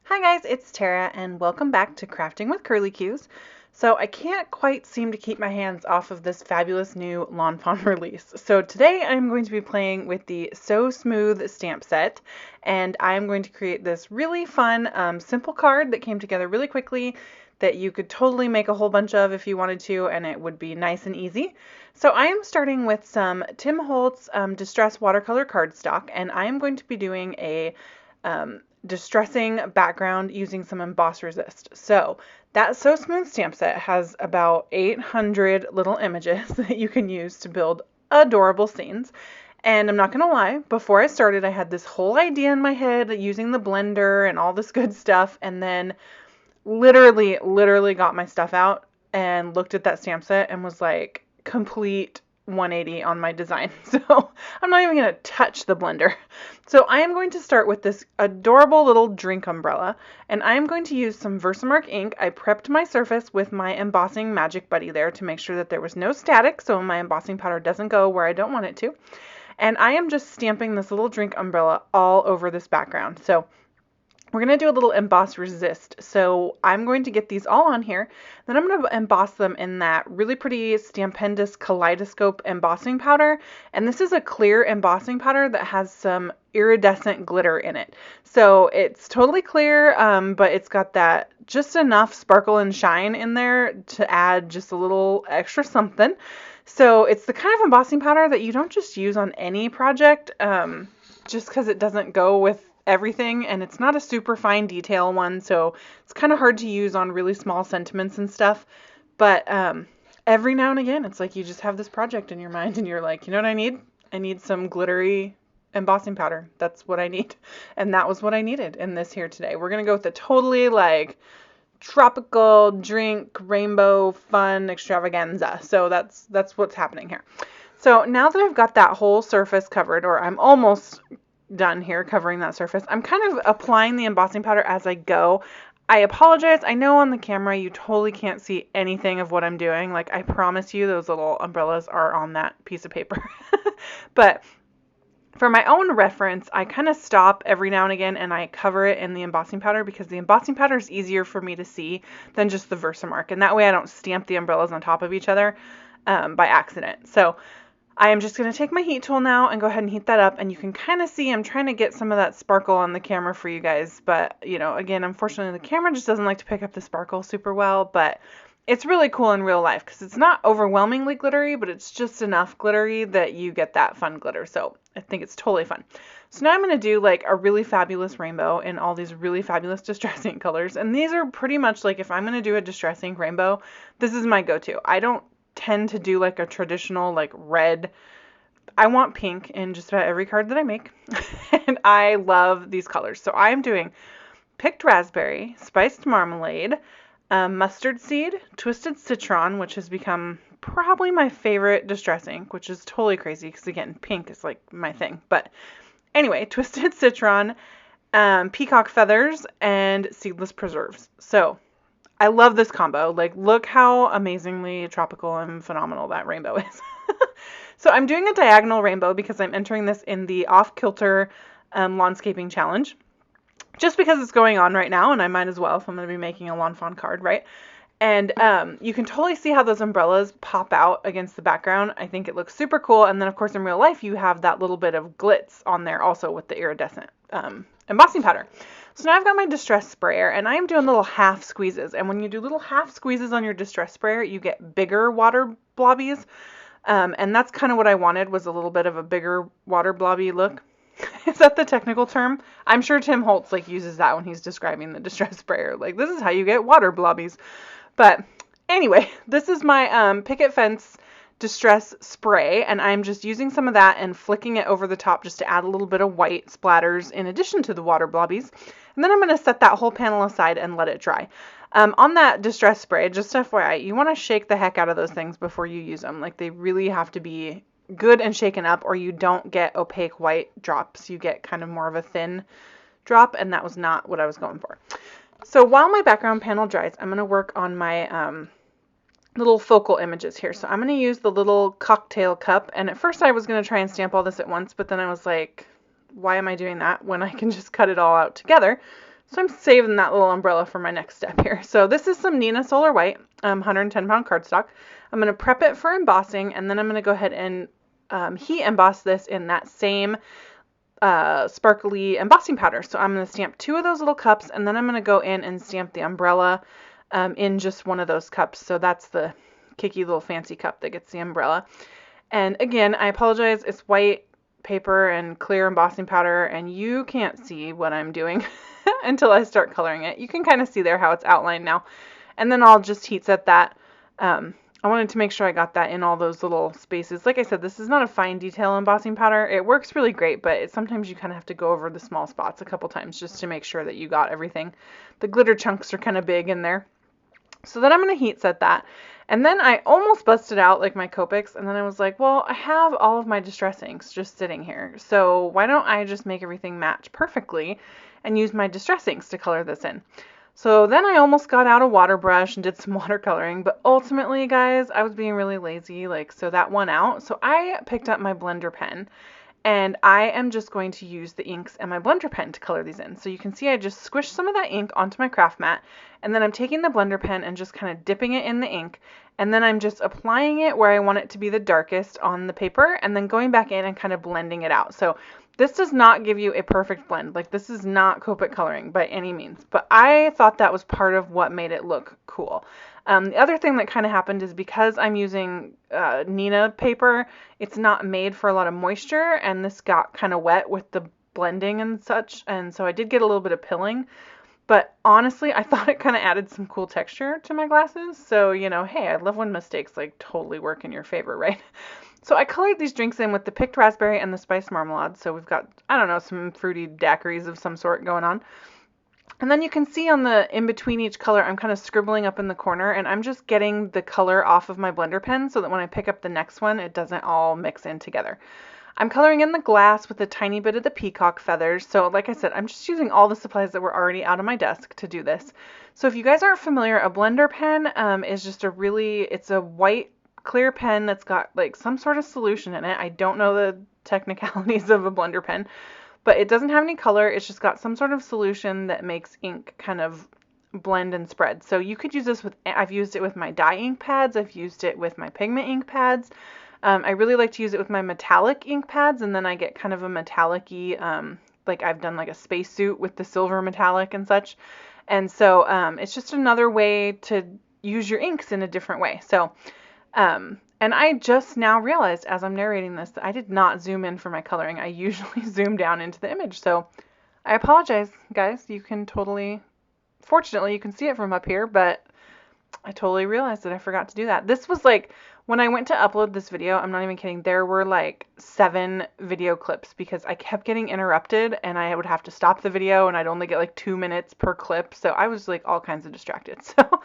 Hi guys, it's Tara and welcome back to Crafting with Curly Cues. So I can't quite seem to keep my hands off of this fabulous new Lawn Fawn release. So today I'm going to be playing with the So Smooth stamp set, and I'm going to create this really fun, simple card that came together really quickly that you could totally make a whole bunch of if you wanted to, and it would be nice and easy. So I am starting with some Tim Holtz Distress watercolor cardstock, and I am going to be doing a distressing background using some emboss resist. So that So Smooth stamp set has about 800 little images that you can use to build adorable scenes. And I'm not gonna lie, before I started, I had this whole idea in my head using the blender and all this good stuff, and then literally got my stuff out and looked at that stamp set and was like, complete 180 on my design. So I'm not even going to touch the blender. So I am going to start with this adorable little drink umbrella, and I am going to use some Versamark ink. I prepped my surface with my embossing Magic Buddy there to make sure that there was no static, so my embossing powder doesn't go where I don't want it to. And I am just stamping this little drink umbrella all over this background. So we're going to do a little emboss resist. So I'm going to get these all on here. Then I'm going to emboss them in that really pretty Stampendous Kaleidoscope embossing powder. And this is a clear embossing powder that has some iridescent glitter in it. So it's totally clear, but it's got that just enough sparkle and shine in there to add just a little extra something. So it's the kind of embossing powder that you don't just use on any project, just because it doesn't go with everything, and it's not a super fine detail one, so it's kind of hard to use on really small sentiments and stuff. But every now and again, it's like you just have this project in your mind and you're like, you know what I need? I need some glittery embossing powder. That's what I need. And that was what I needed in this here today. We're going to go with the totally like tropical drink rainbow fun extravaganza. So that's what's happening here. So now that I've got that whole surface covered, or I'm almost done here covering that surface, I'm kind of applying the embossing powder as I go. I apologize. I know on the camera you totally can't see anything of what I'm doing. Like, I promise you those little umbrellas are on that piece of paper. But for my own reference, I kind of stop every now and again and I cover it in the embossing powder because the embossing powder is easier for me to see than just the Versamark. And that way I don't stamp the umbrellas on top of each other by accident. So I am just going to take my heat tool now and go ahead and heat that up, and you can kind of see I'm trying to get some of that sparkle on the camera for you guys, but you know, again, unfortunately the camera just doesn't like to pick up the sparkle super well, but it's really cool in real life because it's not overwhelmingly glittery, but it's just enough glittery that you get that fun glitter, so I think it's totally fun. So now I'm going to do like a really fabulous rainbow in all these really fabulous distressing colors, and these are pretty much like, if I'm going to do a distressing rainbow, this is my go-to. I don't tend to do like a traditional like red. I want pink in just about every card that I make. And I love these colors. So I'm doing picked raspberry, spiced marmalade, mustard seed, twisted citron, which has become probably my favorite distress ink, which is totally crazy because again, pink is like my thing. But anyway, twisted citron, peacock feathers, and seedless preserves. So I love this combo. Like, look how amazingly tropical and phenomenal that rainbow is. So I'm doing a diagonal rainbow because I'm entering this in the Kilter Lawnscaping challenge. Just because it's going on right now, and I might as well if I'm going to be making a Lawn Fawn card, right? And you can totally see how those umbrellas pop out against the background. I think it looks super cool. And then, of course, in real life, you have that little bit of glitz on there also with the iridescent embossing powder. So now I've got my distress sprayer, and I'm doing little half squeezes. And when you do little half squeezes on your distress sprayer, you get bigger water blobbies. And that's kind of what I wanted, was a little bit of a bigger water blobby look. Is that the technical term? I'm sure Tim Holtz like uses that when he's describing the distress sprayer. Like, this is how you get water blobbies. But anyway, this is my picket fence distress spray, and I'm just using some of that and flicking it over the top just to add a little bit of white splatters in addition to the water blobbies. And then I'm going to set that whole panel aside and let it dry. On that distress spray, just FYI, you want to shake the heck out of those things before you use them. Like, they really have to be good and shaken up, or you don't get opaque white drops. You get kind of more of a thin drop, and that was not what I was going for. So while my background panel dries, I'm going to work on my little focal images here. So I'm going to use the little cocktail cup, and at first I was going to try and stamp all this at once, but then I was like, why am I doing that when I can just cut it all out together? So I'm saving that little umbrella for my next step here. So this is some Neenah Solar White, 110 pound cardstock. I'm going to prep it for embossing, and then I'm going to go ahead and heat emboss this in that same sparkly embossing powder. So I'm going to stamp 2 of those little cups, and then I'm going to go in and stamp the umbrella in just one of those cups. So that's the kicky little fancy cup that gets the umbrella. And again, I apologize, it's white paper and clear embossing powder, and you can't see what I'm doing until I start coloring it. You can kind of see there how it's outlined now. And then I'll just heat set that. I wanted to make sure I got that in all those little spaces. Like I said, this is not a fine detail embossing powder. It works really great, but sometimes you kind of have to go over the small spots a couple times just to make sure that you got everything. The glitter chunks are kind of big in there. So then I'm going to heat set that. And then I almost busted out like my Copics, and then I was like, well, I have all of my distress inks just sitting here, so why don't I just make everything match perfectly and use my distress inks to color this in. So then I almost got out a water brush and did some watercoloring, but ultimately, guys, I was being really lazy, so that won out. So I picked up my blender pen, and I am just going to use the inks and my blender pen to color these in. So you can see I just squished some of that ink onto my craft mat, and then I'm taking the blender pen and just kind of dipping it in the ink, and then I'm just applying it where I want it to be the darkest on the paper, and then going back in and kind of blending it out. So this does not give you a perfect blend. This is not Copic coloring by any means, but I thought that was part of what made it look cool. The other thing that kind of happened is because I'm using Neenah paper, it's not made for a lot of moisture, and this got kind of wet with the blending and such, and so I did get a little bit of pilling. But honestly, I thought it kind of added some cool texture to my glasses. So, hey, I love when mistakes totally work in your favor, right? So I colored these drinks in with the picked raspberry and the spiced marmalade. So we've got, I don't know, some fruity daiquiris of some sort going on. And then you can see on the in between each color, I'm kind of scribbling up in the corner, and I'm just getting the color off of my blender pen so that when I pick up the next one, it doesn't all mix in together. I'm coloring in the glass with a tiny bit of the peacock feathers. So like I said, I'm just using all the supplies that were already out of my desk to do this. So if you guys aren't familiar, a blender pen is just it's a white clear pen that's got some sort of solution in it. I don't know the technicalities of a blender pen, but it doesn't have any color. It's just got some sort of solution that makes ink kind of blend and spread. So you could use this I've used it with my dye ink pads. I've used it with my pigment ink pads. I really like to use it with my metallic ink pads, and then I get kind of a metallic-y, I've done a spacesuit with the silver metallic and such. And so it's just another way to use your inks in a different way. So, and I just now realized as I'm narrating this that I did not zoom in for my coloring. I usually zoom down into the image. So I apologize, guys. Fortunately, you can see it from up here, but I totally realized that I forgot to do that. This was when I went to upload this video, I'm not even kidding, there were 7 video clips because I kept getting interrupted and I would have to stop the video and I'd only get 2 minutes per clip. So I was all kinds of distracted. So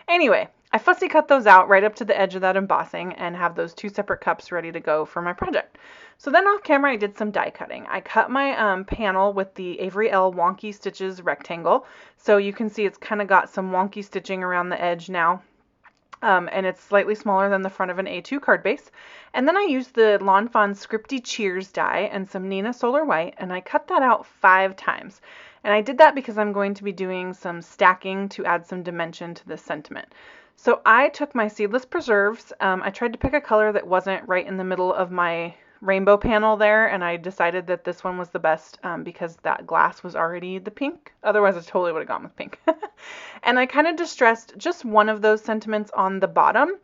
anyway, I fussy cut those out right up to the edge of that embossing and have those 2 separate cups ready to go for my project. So then off camera, I did some die cutting. I cut my panel with the Avery L Wonky Stitches rectangle. So you can see it's kind of got some wonky stitching around the edge now. And it's slightly smaller than the front of an A2 card base. And then I used the Lawn Fawn Scripty Cheers die and some Neenah Solar White, and I cut that out 5 times. And I did that because I'm going to be doing some stacking to add some dimension to this sentiment. So I took my Seedless Preserves. I tried to pick a color that wasn't right in the middle of my rainbow panel there, and I decided that this one was the best because that glass was already the pink. Otherwise, I totally would have gone with pink. And I kind of distressed just one of those sentiments on the bottom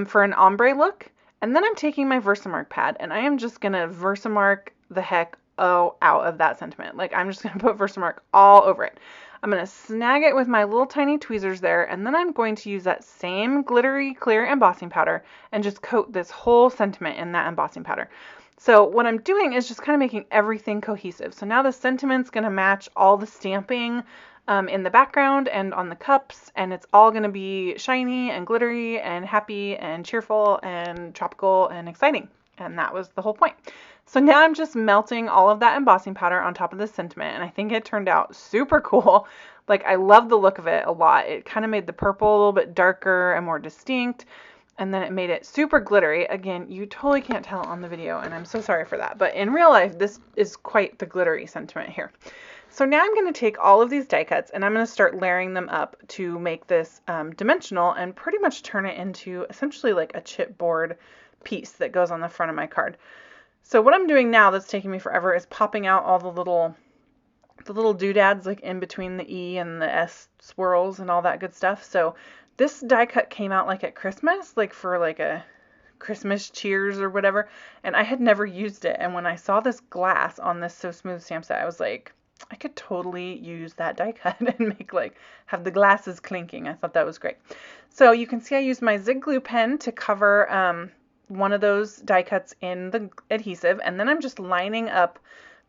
for an ombre look. And then I'm taking my Versamark pad, and I am just going to Versamark the heck out of that sentiment. I'm just going to put Versamark all over it. I'm going to snag it with my little tiny tweezers there, and then I'm going to use that same glittery clear embossing powder and just coat this whole sentiment in that embossing powder. So what I'm doing is just kind of making everything cohesive. So now the sentiment's going to match all the stamping in the background and on the cups, and it's all going to be shiny and glittery and happy and cheerful and tropical and exciting. And that was the whole point. So now I'm just melting all of that embossing powder on top of this sentiment, and I think it turned out super cool. I love the look of it a lot. It kind of made the purple a little bit darker and more distinct, and then it made it super glittery. Again, you totally can't tell on the video, and I'm so sorry for that. But in real life, this is quite the glittery sentiment here. So now I'm going to take all of these die cuts and I'm going to start layering them up to make this dimensional and pretty much turn it into essentially like a chipboard piece that goes on the front of my card. So what I'm doing now that's taking me forever is popping out all the little doodads like in between the E and the S swirls and all that good stuff. So this die cut came out like at Christmas, like for like a Christmas cheers or whatever, and I had never used it. And when I saw this glass on this So Smooth stamp set, I was like, I could totally use that die cut and make have the glasses clinking. I thought that was great. So you can see I used my Zig Glue pen to cover one of those die cuts in the adhesive, and then I'm just lining up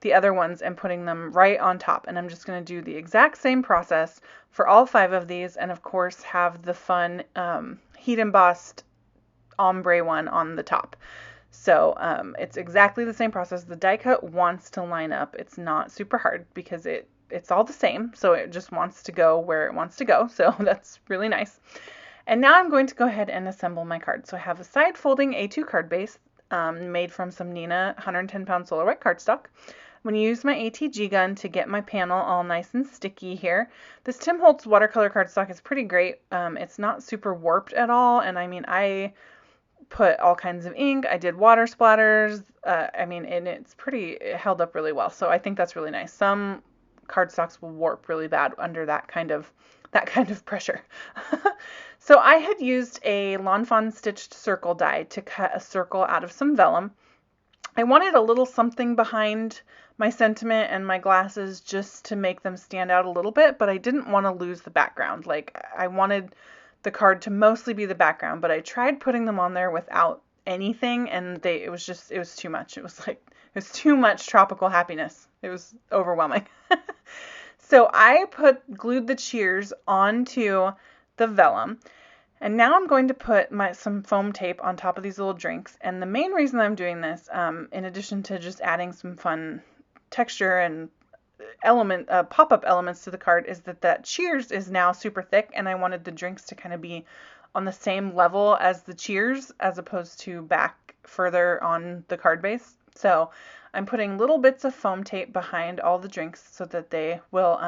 the other ones and putting them right on top. And I'm just going to do the exact same process for all 5 of these, and of course have the fun heat embossed ombre one on the top. So it's exactly the same process. The die cut wants to line up. It's not super hard because it's all the same. So it just wants to go where it wants to go. So that's really nice. And now I'm going to go ahead and assemble my card. So I have a side folding A2 card base made from some Neenah 110-pound Solar White cardstock. I'm going to use my ATG gun to get my panel all nice and sticky here. This Tim Holtz watercolor cardstock is pretty great. It's not super warped at all. And I mean, I put all kinds of ink. I did water splatters. And it held up really well. So I think that's really nice. Some cardstocks will warp really bad under that kind of pressure. So I had used a Lawn Fawn stitched circle die to cut a circle out of some vellum. I wanted a little something behind my sentiment and my glasses just to make them stand out a little bit, but I didn't want to lose the background. Like, I wanted the card to mostly be the background, but I tried putting them on there without anything, and it was too much. It was too much tropical happiness. It was overwhelming. So I glued the cheers onto the vellum, and now I'm going to put some foam tape on top of these little drinks. And the main reason I'm doing this, in addition to just adding some fun texture and pop-up elements to the card, is that cheers is now super thick, and I wanted the drinks to kind of be on the same level as the cheers as opposed to back further on the card base. So I'm putting little bits of foam tape behind all the drinks so that they will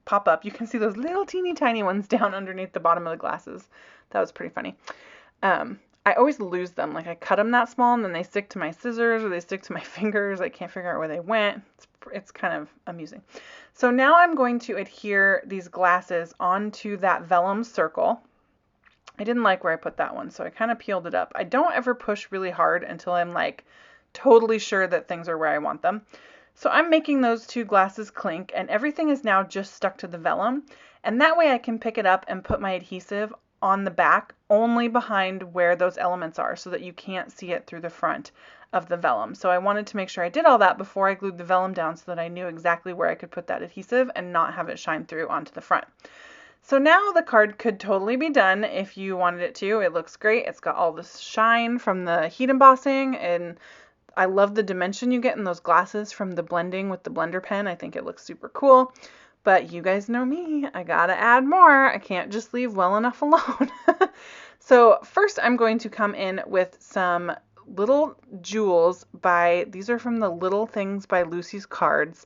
pop up. You can see those little teeny tiny ones down underneath the bottom of the glasses. That was pretty funny. I always lose them. Like, I cut them that small and then they stick to my scissors or they stick to my fingers. I can't figure out where they went. It's kind of amusing. So now I'm going to adhere these glasses onto that vellum circle. I didn't like where I put that one, so I kind of peeled it up. I don't ever push really hard until I'm like totally sure that things are where I want them. So I'm making those 2 glasses clink, and everything is now just stuck to the vellum. And that way I can pick it up and put my adhesive on the back only behind where those elements are so that you can't see it through the front of the vellum. So I wanted to make sure I did all that before I glued the vellum down so that I knew exactly where I could put that adhesive and not have it shine through onto the front. So now the card could totally be done if you wanted it to. It looks great. It's got all this shine from the heat embossing, and I love the dimension you get in those glasses from the blending with the blender pen. I think it looks super cool. But you guys know me, I gotta add more. I can't just leave well enough alone. So first I'm going to come in with some little jewels these are from the Little Things by Lucy's Cards,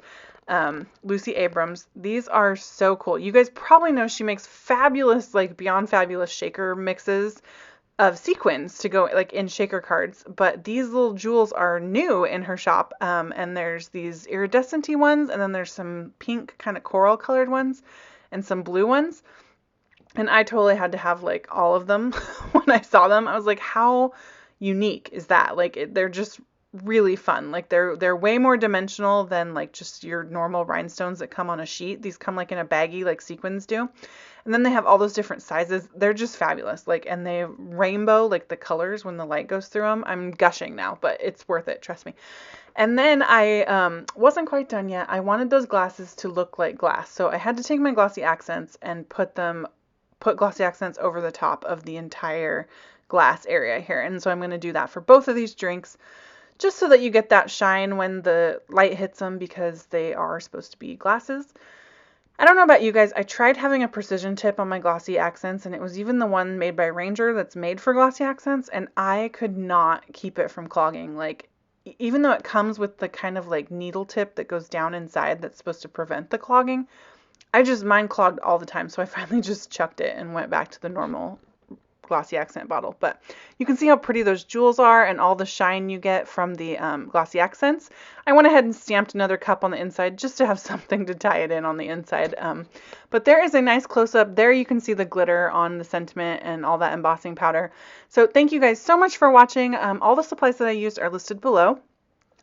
Lucy Abrams. These are so cool. You guys probably know she makes fabulous, like beyond fabulous shaker mixes of sequins to go like in shaker cards, but these little jewels are new in her shop, and there's these iridescent-y ones, and then there's some pink kind of coral colored ones and some blue ones, and I totally had to have like all of them. When I saw them, I was like, how unique is that? Like, they're just really fun. Like, they're way more dimensional than like just your normal rhinestones that come on a sheet. These come like in a baggie like sequins do. And then they have all those different sizes. They're just fabulous. Like, and they rainbow like the colors when the light goes through them. I'm gushing now, but it's worth it. Trust me. And then I wasn't quite done yet. I wanted those glasses to look like glass. So I had to take my glossy accents and put glossy accents over the top of the entire glass area here. And so I'm going to do that for both of these drinks, just so that you get that shine when the light hits them, because they are supposed to be glasses. I don't know about you guys, I tried having a precision tip on my glossy accents, and it was even the one made by Ranger that's made for glossy accents, and I could not keep it from clogging. Like, even though it comes with the kind of like needle tip that goes down inside that's supposed to prevent the clogging, mine clogged all the time, so I finally just chucked it and went back to the normal glossy accent bottle. But you can see how pretty those jewels are and all the shine you get from the glossy accents. I went ahead and stamped another cup on the inside just to have something to tie it in on the inside. But there is a nice close-up. There you can see the glitter on the sentiment and all that embossing powder. So thank you guys so much for watching. All the supplies that I used are listed below,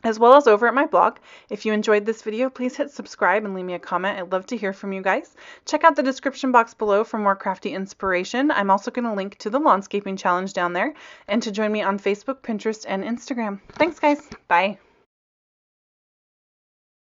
as well as over at my blog. If you enjoyed this video, please hit subscribe and leave me a comment. I'd love to hear from you guys. Check out the description box below for more crafty inspiration. I'm also going to link to the Lawnscaping challenge down there and to join me on Facebook, Pinterest, and Instagram. Thanks, guys. Bye.